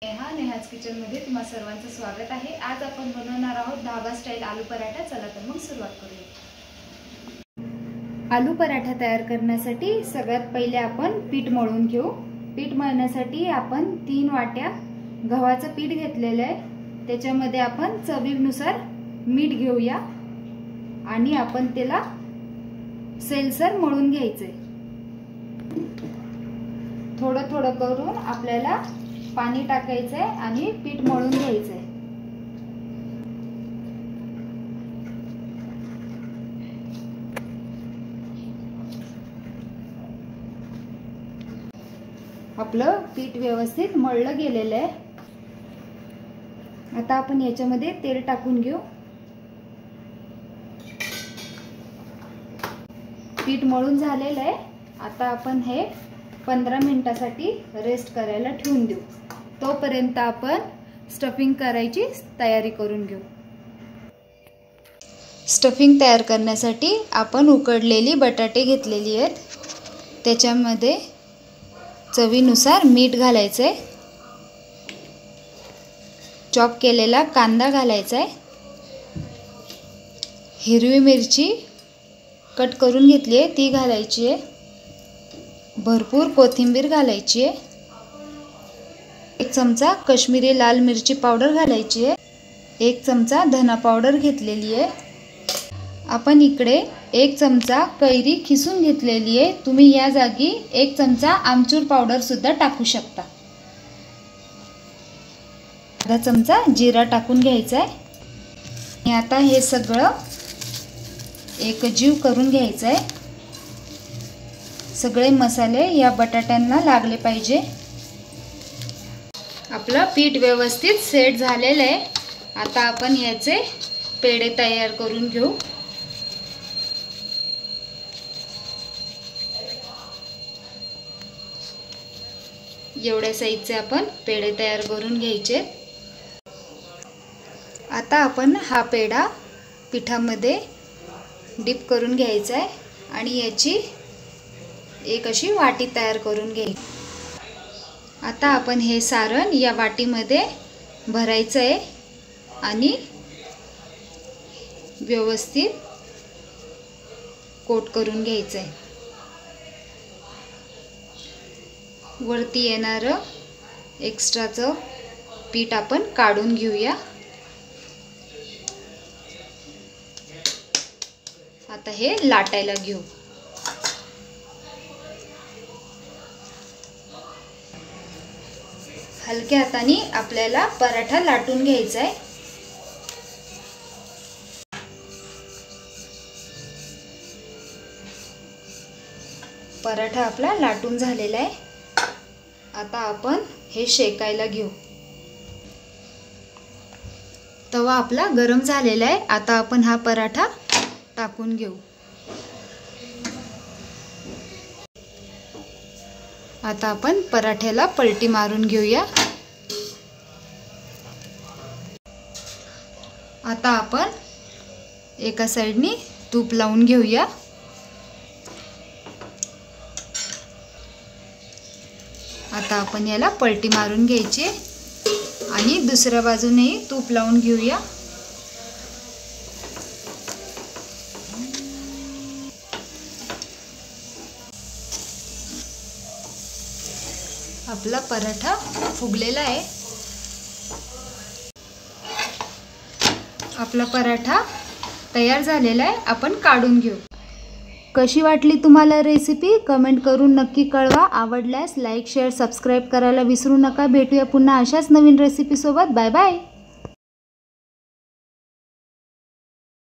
Neha's kitchen मध्ये तुम्हा सर्वांचं स्वागत आहे। आज आपण बनवणार आहोत धाबा स्टाईल आलू पराठा। चला तर मग सुरुवात करूया। आलू पराठा तयार करण्यासाठी सगळ्यात पहिले आपण पीठ मळून घेऊ। पीठ मळण्यासाठी आपण 3 वाट्या गव्हाचं पीठ घेतलेलं आहे। त्याच्यामध्ये आपण चवीनुसार मीठ घेऊया आणि आपण त्याला सैलसर मळून घ्यायचे। थोडं थोडं करून आपल्याला पाणी टाकायचंय आणि पीठ मळून घ्यायचंय। आपलं पीठ व्यवस्थित मळलं गेलेलं आहे। आता आपण याच्यामध्ये तेल टाकून घेऊ। पीठ मळून झालेलं आहे। आता आपण हे 15 मिनिटांसाठी रेस्ट करायला ठेवून देऊ। तोपर्यंत आपण स्टफिंग करायची तयारी करून घेऊ। स्टफिंग तयार करण्यासाठी आपण उकडलेली बटाटे घेतलेली आहेत। त्याच्यामध्ये चवीनुसार मीठ घालायचंय। चॉप केलेला कांदा घालायचा आहे। हिरवी मिरची कट करून घेतली आहे ती घालायची आहे। भरपूर कोथिंबीर घालायची आहे। 1 चमचा काश्मीरी लाल मिरची पावडर घालायची आहे। 1 चमचा धना पावडर घेतलेली आहे। आपण इकडे 1 चमचा कैरी खिसून घेतलेली आहे। तुम्ही या जागी 1 चमचा आमचूर पावडर सुद्धा टाकू शकता। अर्धा चमचा जिरा टाकून घ्यायचा आहे आणि आता हे सगळं एकजीव करून घ्यायचं आहे। सगळे मसाले या बटाट्यांना लागले पाहिजे। आपलं पीठ व्यवस्थित सेट झालेलं आहे। आता आपण याचे पेढे तयार करून घेऊ। एवढ्या साईजचे आपण पेढे तयार करून घ्यायचे। आता आपण हा पेढा पिठामध्ये डिप करून घ्यायचा आहे आणि याची एक अशी वाटी तयार करून घ्यायची। आता आपण हे सारण या वाटीमध्ये भरायचं आहे आणि व्यवस्थित कोट करून घ्यायचं आहे। वरती येणारं एक्स्ट्राचं पीठ आपण काढून घेऊया। आता हे लाटायला घेऊ। हलक्या हाताने आपल्याला पराठा लाटून घ्यायचा आहे। पराठा आपला लाटून झालेला आहे। आता आपण हे शेकायला घेऊ। तवा आपला गरम झालेला आहे। आता आपण हा पराठा टाकून घेऊ। आता आपण पराठ्याला पलटी मारून घेऊया। आता आपण एका साइडनी तूप लावून घेऊया। आता आपण याला पलटी मारून घ्यायची आणि दुसऱ्या बाजूनेही तूप लावून घेऊया। आपला पराठा फुगलेला आहे। आपला पराठा तयार झालेला आहे। आपण काढून घेऊ। कशी वाटली तुम्हाला रेसिपी कमेंट करून नक्की कळवा। आवडल्यास लाईक शेअर सबस्क्राईब करायला विसरू नका। भेटूया पुन्हा अशाच नवीन रेसिपी सोबत। Bye bye.